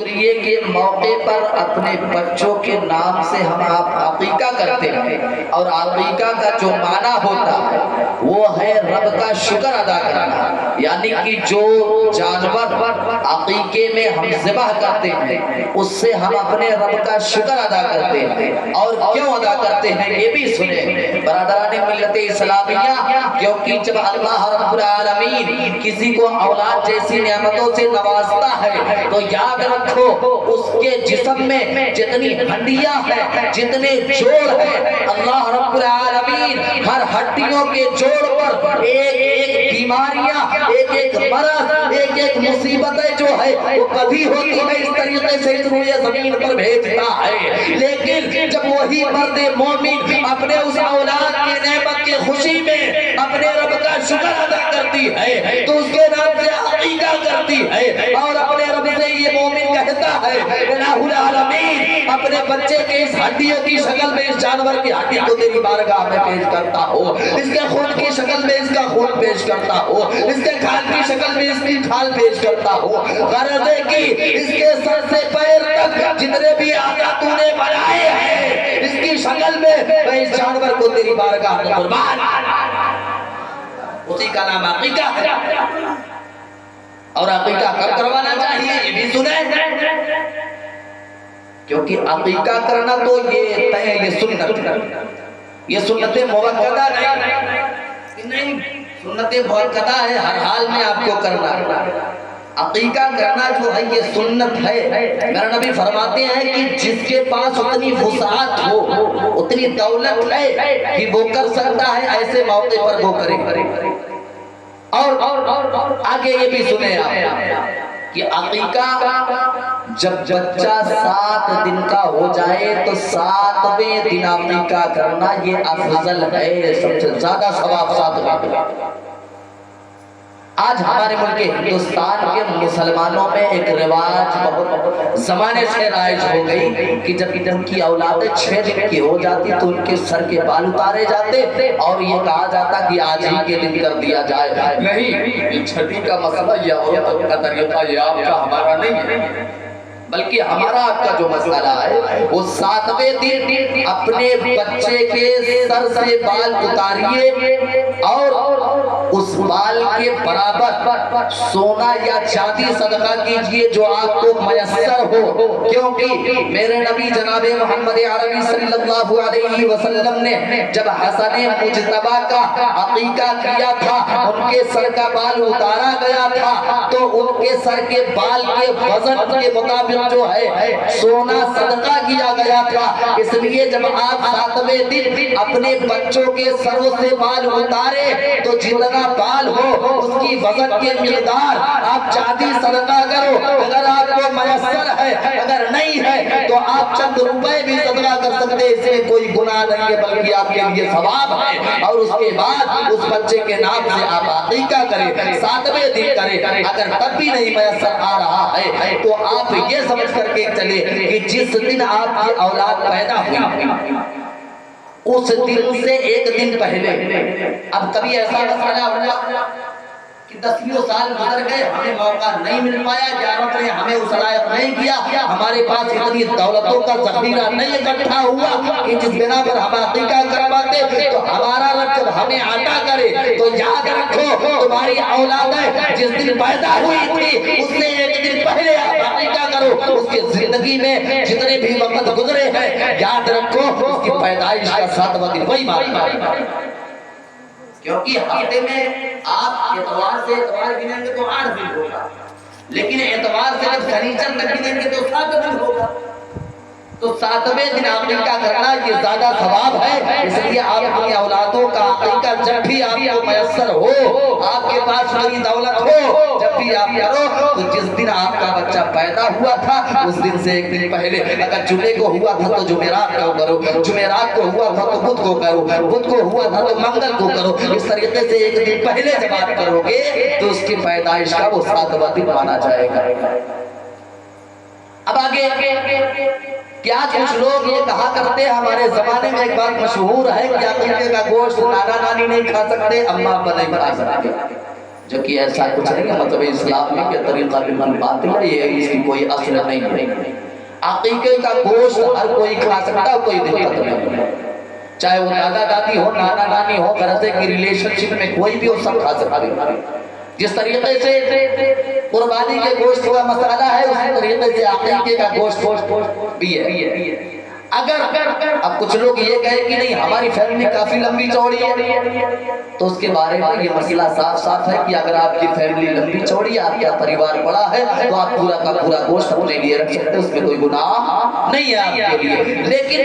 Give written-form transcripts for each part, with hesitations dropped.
شکریہ کے موقع پر اپنے بچوں کے نام سے ہم آپ عقیقہ کرتے ہیں، اور عقیقہ کا جو معنی ہوتا ہے وہ ہے رب کا شکر ادا کرنا، یعنی کہ جو جانور عقیقے میں ہم ذبح کرتے ہیں اس سے ہم اپنے رب کا شکر ادا کرتے ہیں۔ اور کیوں ادا کرتے ہیں یہ بھی سنیں برادران ملت اسلامیہ، کیونکہ جب اللہ رب العالمین کسی کو اولاد جیسی نعمتوں سے نوازتا ہے تو یاد رکھو اس کے جسم میں جتنی ہڈیاں ہیں، جتنے جوڑ ہیں، اللہ رب العالمین ہر ہڈیوں کے جوڑ پر ایک ایک بیماریاں، ایک ایک مرض، ایک ایک مصیبتیں جو ہے وہ کبھی ہوتی ہے اس طریقے سے اس روئے زمین پر بھیجتا ہے۔ لیکن جب وہی مرد مومن اپنے اس اولاد کی نعمت کی خوشی میں اپنے رب کا شکر ادا کرتی ہے تو اس کے نام سے عقیقہ کرتی ہے، اور اپنے رب سے یہ مومن کہتا ہے الہ العالمین اپنے بچے کے اس ہڈیوں کی شکل میں اس جانور کی ہڈی کو تیری بارگاہ میں پیش کرتا ہو، اس کے خون کی شکل میں اس کا خون پیش کرتا ہو، اس کے کھال کی شکل میں اس کی کھال پیش کرتا ہو، غرض ہے کہ اس کے سر سے پیر تک جتنے بھی آقا تو نے بنائے ہیں اس کی شکل میں میں اس جانور کو تیری بارگاہ میں قربان، اسی کا نام عقیقہ ہے۔ اور عقیقہ کب کروانا چاہیے یہ بھی سنیں، کیونکہ عقیقہ کرنا تو یہ طے، یہ سنت موقدہ نہیں، سنت موقدہ ہے، ہر حال میں آپ کو کرنا۔ عقیقہ کرنا جو ہے یہ سنت ہے۔ میرا نبی فرماتے ہیں کہ جس کے پاس اتنی وسعت ہو، اتنی دولت ہے کہ وہ کر سکتا ہے، ایسے موقع پر وہ کرے۔ اور آگے یہ بھی سنیں آپ کہ عقیقہ جب بچہ 7 دن کا ہو جائے تو 7ویں دن عقیقہ کرنا یہ افضل ہے، سب سے زیادہ ثواب 7 دن۔ آج ہمارے ملک ہندوستان کے مسلمانوں میں ایک رواج بہت زمانے سے رائج ہو گئی کہ جب ان کی اولادیں 6 دن کی ہو جاتی تو ان کے سر کے بال اتارے جاتے اور یہ کہا جاتا کہ آج ہی کے دن کر دیا جائے۔ نہیں، چھٹی کا مسئلہ یہ عورت کا طریقہ یہ آپ کا ہمارا نہیں ہے، بلکہ ہمارا آپ کا جو مسئلہ ہے وہ 7ویں دن اپنے بچے کے سر سے بال اتاریے اور اس بال کے برابر سونا یا چاندی صدقہ کیجئے جو آپ کو میسر ہو، کیونکہ میرے نبی جناب محمد عربی صلی اللہ علیہ وسلم نے جب حسن مجتبی کا عقیقہ کیا تھا، ان کے سر کا بال اتارا گیا تھا تو ان کے سر کے بال کے وزن کے مطابق جو ہے سونا صدقہ کیا گیا تھا۔ اس لیے جب آپ 7ویں دن اپنے بچوں کے سروں سے بال اتارے تو جتنا بال ہو اس کی وزن کے مقدار آپ چاندی صدقہ کرو، اگر آپ کو میسر ہے، اگر نہیں ہے تو آپ چند روپے بھی صدقہ کر سکتے، اس میں کوئی گناہ نہیں ہے بلکہ آپ کے لیے ثواب ہے۔ اور اس کے بعد اس بچے کے نام سے آپ عقیقہ کریں، 7ویں دن کریں، اگر تب بھی نہیں میسر آ رہا ہے تو آپ یہ سمجھ کر کے چلے کہ جس دن آپ کی اولاد پیدا ہوئی اس دن سے 1 دن پہلے، اب کبھی ایسا مسئلہ ہوا کہ 10 سال گزر گئے ہمیں موقع نہیں مل پایا، جارت نے ہمیں اس لائق نہیں کیا، ہمارے پاس اتنی دولتوں کا ذخیرہ نہیں اکٹھا ہوا کہ جس بنا پر ہم عقیقہ کرواتے، تو ہمارا رب جب ہمیں عطا کرے تو یاد رکھو تمہاری اولادیں جس دن پیدا ہوئی تھی اس سے 1 دن پہلے آپ عقیقہ کرو۔ اس کی زندگی میں جتنے بھی وقت گزرے ہیں یاد رکھو اس کی پیدائش کا 7واں دن وہی مارتا، کیونکہ ہفتے میں آپ اتوار سے اتوار گنیں گے تو 8 دن ہوگا، لیکن اتوار سے جب شنیچر تک گنیں گے تو 7 دن ہوگا، تو 7ویں دن عقیقہ کرنا یہ زیادہ ثواب ہے۔ اس لیے آپ اپنی اولادوں کا عقیقہ جب بھی آپ کو میسر ہو، آپ کے پاس بڑی دولت ہو، جب بھی آپ کرو تو جس دن آپ کا بچہ پیدا ہوا تھا اس دن سے 1 دن پہلے، اگر جمعے کو ہوا تھا تو جمعرات کو کرو، جمعرات کو ہوا تھا تو بدھ کو کرو، بدھ کو ہوا تھا تو منگل کو کرو، اس طریقے سے 1 دن پہلے جب آپ کرو گے تو اس کی پیدائش کا وہ 7واں دن مانا جائے گا۔ اب آگے کیا کچھ لوگ یہ کہا کرتے ہیں، ہمارے زمانے میں ایک بات مشہور ہے کہ عقیقے کا گوشت نانا نانی نہیں کھا سکتے، اماں ابا نہیں کھا سکتے۔ جو کہ ایسا کچھ نہیں ہے مطلب اسلام میں کہ طریقہ بالکل باطل ہے، یہ اس کی کوئی اصل نہیں ہے۔ عقیقے کا گوشت ہر کوئی کھا سکتا ہے، کوئی دقت نہیں ہے، چاہے وہ دادا دادی ہو، نانا نانی ہو، غرضے کی ریلیشن شپ میں کوئی بھی ہو، سب کھا سکتا ہے۔ جس طریقے سے قربانی کے گوشت کا مسئلہ ہے، اسی طریقے سے عقیقے کا گوشت بھی ہے۔ اگر اب کچھ لوگ یہ کہیں کہ نہیں ہماری فیملی کافی لمبی چوڑی ہے، تو اس کے بارے میں یہ مسئلہ صاف صاف ہے کہ اگر آپ کی فیملی لمبی چوڑی ہے، آپ کا پریوار بڑا ہے، تو آپ پورا کا پورا گوشت اپنے لیے رکھ سکتے ہیں، اس میں کوئی گناہ نہیں ہے آپ کے لیے۔ لیکن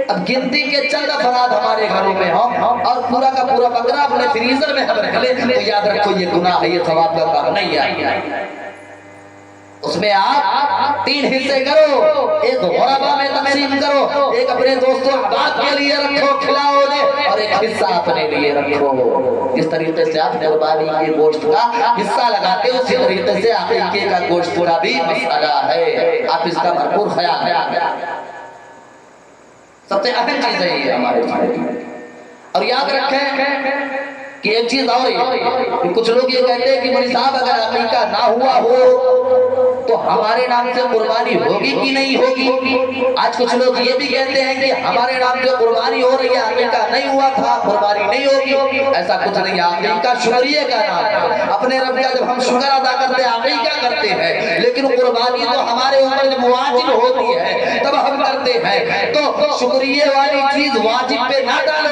اب گنتی کے چند افراد ہمارے گھروں میں ہوں اور پورا کا پورا بکرا اپنے فریزر میں ہم رکھ لیں، تو یاد رکھو یہ گناہ ہے، یہ ثواب کا کام نہیں ہے۔ اس میں آپ 3 حصے کرو، ایک غربا میں تقسیم کرو، ایک اپنے دوستوں احباب کے لیے رکھو کھلاؤ انہیں، اور ایک حصہ اپنے لیے رکھو۔ جس طریقے سے آپ قربانی کے گوشت کا حصہ لگاتے ہو، اسی طریقے سے عقیقے کا گوشت کا بھی مسئلہ ہے، آپ اس کا بھرپور خیال رکھیں۔ سب سے اہم چیز ہے یہ ہمارے لیے۔ اور یاد رکھیں کہ ایک چیز اور ہے، کچھ لوگ یہ کہتے ہیں کہ مولوی صاحب اگر عقیقہ نہ ہوا ہو تو ہمارے نام سے قربانی ہوگی کہ نہیں ہوگی۔ آج کچھ لوگ یہ بھی کہتے ہیں کہ ہمارے نام سے قربانی ہو رہی ہے، عقیقہ نہیں ہوا تھا، قربانی نہیں ہوگی۔ ایسا کچھ نہیں ہے، عقیقہ شکریہ کا نام ہے۔ اپنے رب کا جب ہم شکر ادا کرتے ہیں، عقیقہ کرتے ہیں، لیکن قربانی تو ہمارے اوپر جب واجب ہوتی ہے تب ہم کرتے ہیں، تو شکریہ والی چیز واجب پہ نہ ڈالو۔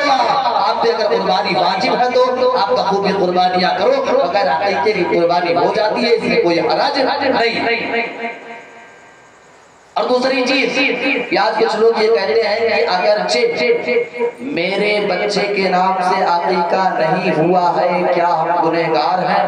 آپ پہ اگر قربانی واجب ہے تو آپ بخوبی قربانیاں کرو، اگر عقیقے کی قربانی ہو جاتی ہے اس میں کوئی حرج نہیں۔ اور دوسری چیز، آج کچھ لوگ یہ کہتے ہیں کہ اگرچہ میرے بچے کے نام سے عقیقہ نہیں ہوا ہے، کیا ہم گنہگار ہیں؟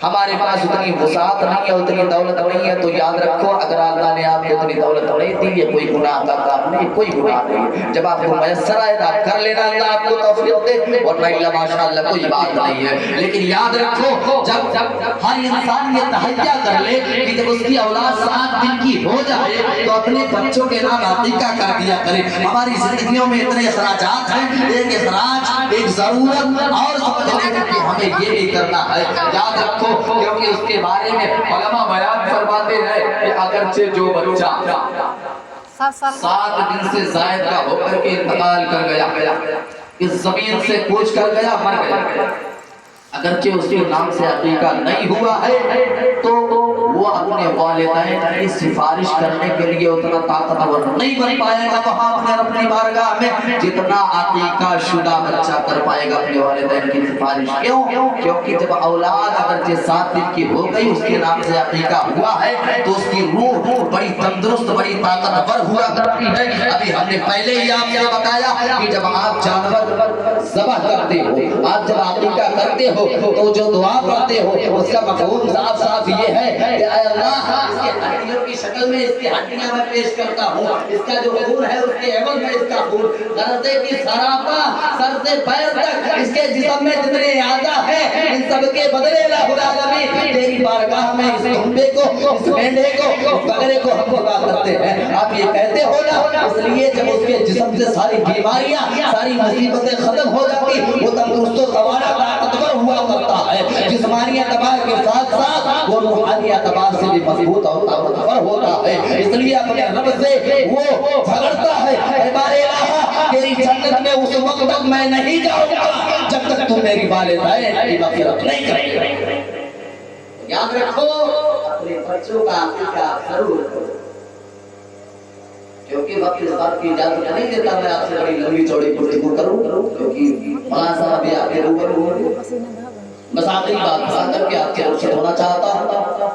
ہمارے پاس اتنی وسعت نہیں ہے، اتنی دولت نہیں ہے، تو یاد رکھو اگر اللہ نے آپ کو اتنی دولت نہیں دی، یہ کوئی گناہ کا کام نہیں، کوئی گناہ نہیں۔ جب آپ کو میسر آئے تو آپ کر لینا، اللہ آپ کو توفیق دے، ورنہ اللہ ماشاءاللہ کوئی بات نہیں ہے۔ لیکن یاد رکھو جب ہر انسان یہ تہیہ کر لے کہ جب اس کی اولاد 7 دن کی ہو جائے تو اپنے بچوں کے نام عقیقہ کر دیا کرے۔ ہماری زندگیوں میں اتنے اخراجات ہیں، ایک اخراج، ایک ضرورت، اور سمجھنے کہ ہمیں یہ بھی کرنا ہے۔ یاد رکھو کیونکہ اس کے بارے میں علماء بیان فرماتے ہیں کہ اگرچہ جو بچہ 7 دن سے زائد کا ہو کر کے انتقال کر گیا، اس زمین سے کوچ کر گیا، مر گیا، اگرچہ اس کے نام سے عقیقہ نہیں ہوا ہے، تو وہ اپنے والدین کی سفارش کرنے کے لیے اتنا طاقتور نہیں بن پائے گا وہاں اپنی بارگاہ میں جتنا عقیقہ شدہ بچہ کر پائے گا اپنے والدین کی سفارش۔ کیوں؟ کیونکہ جب اولاد اگرچہ 7 دن کی ہو گئی، اس کے نام سے عقیقہ ہوا ہے، تو اس کی روح بڑی تندرست، بڑی طاقتور ہوا کرتی ہے۔ ابھی ہم نے پہلے ہی آپ سے بتایا کہ جب آپ جانور ذبح کرتے ہو، آپ جب عقیقہ کرتے ہو تو جو دعا پڑھتے ہو اس کا مفہوم صاف صاف یہ ہے کہ اے اللہ اس کے ہڈیوں کی شکل میں اس کی ہڈیاں میں پیش کرتا ہوں، اس کا جو خون ہے اس کے عوض میں اس کا خون، غرضے کی سراپا سر سے پیر تک اس کے جسم میں جتنے اعضاء ہیں ان سب کے بدلے الہ العالمین تیری بارگاہ میں اس دھمبے کو، اس مینڈے کو، اس بکرے کو ہم خدا کرتے ہیں۔ آپ یہ کہتے ہو نا، اس لیے جب اس کے جسم سے ساری بیماریاں، ساری مصیبتیں ختم ہو جاتی، وہ تندرست و توانا طاقتور ہوا کرتا ہے، جسمانی اعتبار کے ساتھ ساتھ وہ روحانی اعتبار سے بھی مضبوط اور طاقتور ہوتا ہے۔ اس لیے اپنے رب سے وہ جھگڑتا ہے، اے بارے الہ تیری جنت میں اس وقت تک میں نہیں جاؤں گا جب تک تم میری والدین کی مغفرت نہیں کرے گا۔ یاد رکھو اپنے بچوں کا عقیقہ ضرور کرو، کیونکہ وقت اس بات کی اجازت نہیں دیتا میں آپ سے بڑی لمبی چوڑی گفتگو کروں، کیونکہ مولانا صاحب بھی آپ کے روبرو ہوں۔ بس آخری بات کر کے آپ کے رخصت ہونا چاہتا ہوں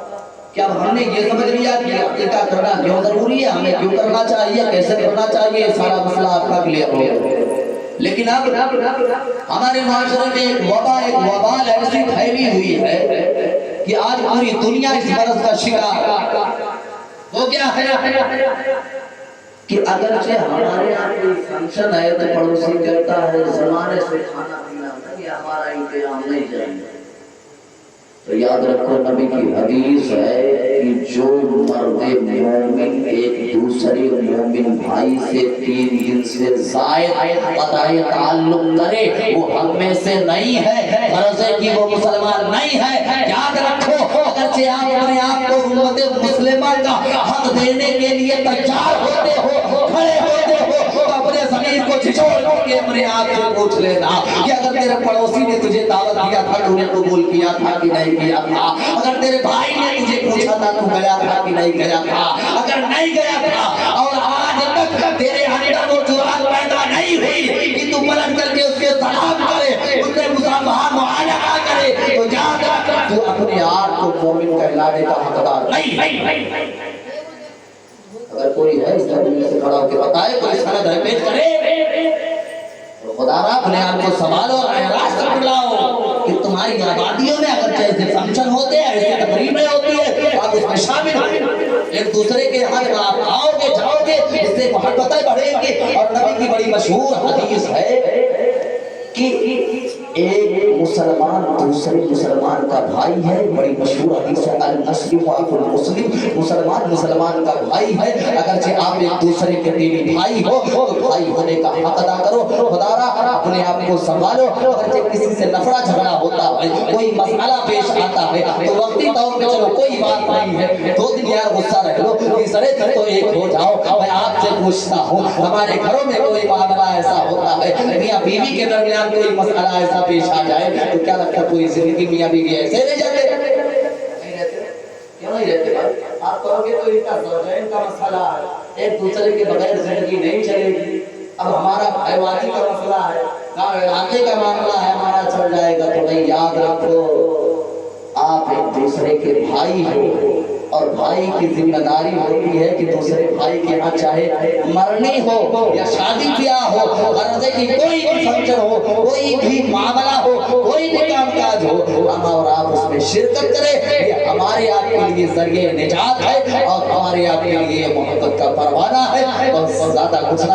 کہ اب ہم نے یہ سمجھ لیا کہ عقیقہ کرنا کیوں ضروری ہے، ہمیں کیوں کرنا چاہیے، کیسے کرنا چاہیے، سارا مسئلہ آپ کا کلیئر ہو گیا۔ لیکن اب ہمارے معاشرے میں ایک وبال ایسی پھیلی ہوئی ہے کہ آج پوری دنیا اس مرض کا شکار ہو گیا ہے کہ اگرچہ ہمارے یہاں کوئی فنکشن ہے تو پڑوسی کہتا ہے زمانے سے کھانا پینا نہیں، ہمارا انتظام نہیں جائے۔ تو یاد رکھو نبی کی حدیث ہے کہ جو مرد مومن ایک دوسرے مومن بھائی سے 3 دن سے زائد قطعی تعلق کرے وہ ہم میں سے نہیں ہے، غرض ہے کہ وہ مسلمان نہیں ہے۔ یاد رکھو اگرچہ آپ اپنے آپ کو امت مسلمہ کا حق دینے کے لیے تیار ہوتے ہو، کھڑے ہوتے ہو، تو اپنے ضمیر کو جھجھوڑ کے اپنے آپ سے پوچھ لینا کہ اگر تیرے پڑوسی نے تجھے دعوت دیا تھا تو نے قبول کیا تھا کہ نہیں کیا تھا؟ اگر تیرے بھائی نے تجھے پوچھا تھا تو گیا تھا کہ نہیں گیا تھا؟ اگر نہیں گیا تھا اور آج تک تیرے اندر وہ جرات پیدا نہیں ہوئی کہ تو پلٹ کر کے اس کے سلام کرے، اس سے مصافحہ معانقہ کرے، تو یاد رکھ تو اپنے آپ کو مومن کہلانے کا حقدار نہیں۔ اگر کوئی ہے اس دنیا سے کھڑا ہو کے بتائے، کوئی سند ہے پیش کرے، تو خدا را اپنے آپ کو سنبھالو اور اعراض کر لاؤ کہ تمہاری آبادیوں میں اگر ایسے فنکشن ہوتے ہیں، ایسے تقریبیں ہوتی ہیں، آپ اس میں شامل ہو، ایک دوسرے کے حق آپ آؤ گے جاؤ گے، اس سے محبتیں بڑھیں گی۔ اور نبی کی بڑی مشہور حدیث ہے کہ ایک مسلمان دوسرے مسلمان کا بھائی ہے، بڑی مشہور حدیث ہے، المسلم اخو المسلم، مسلمان مسلمان کا بھائی ہے۔ اگرچہ آپ ایک دوسرے کے دینی بھائی ہو تو بھائی ہونے کا حق ادا کرو۔ خدا را اپنے آپ کو سنبھالو، اگرچہ کسی سے لفڑا جھگڑا ہوتا ہے، کوئی مسئلہ پیش آتا ہے تو وقتی طور پہ چلو کوئی بات نہیں ہے، 2 دن یار غصہ رکھ لو، تیسرے دن تو ایک ہو جاؤ۔ میں آپ سے پوچھتا ہوں، ہمارے گھروں میں کوئی معاملہ ایسا ہوتا ہے، میاں بیوی کے درمیان کوئی مسئلہ ایسا پیش آ جائے تو کیا لگتا ہے کوئی زندگی میاں بیوی ایسے رہ جاتے؟ نہیں رہتے۔ کیوں نہیں رہتے بھائی؟ آپ کہو گے تو ان کا زوجین کا مسئلہ ہے، ایک دوسرے کے بغیر زندگی نہیں چلے گی۔ اب ہمارا بھائیوانی کا مسئلہ ہے، علاقے کا معاملہ ہے، ہمارا چل جائے گا تو نہیں۔ یاد رکھو آپ ایک دوسرے کے بھائی ہو، اور بھائی کی ذمہ داری ہوتی ہے کہ دوسرے بھائی کے ہاں چاہے مرنی ہو یا شادی بیاہ ہو، غرض ہے کہ کوئی بھی فنکشن ہو، کوئی بھی معاملہ ہو، کوئی بھی کام کاج ہو، ہم اور آپ اس میں شرکت کریں۔ یہ ہمارے آپ کے لیے ذریعہ نجات ہے اور ہمارے آپ کے لیے محبت کا پروانہ ہے، اور زیادہ کچھ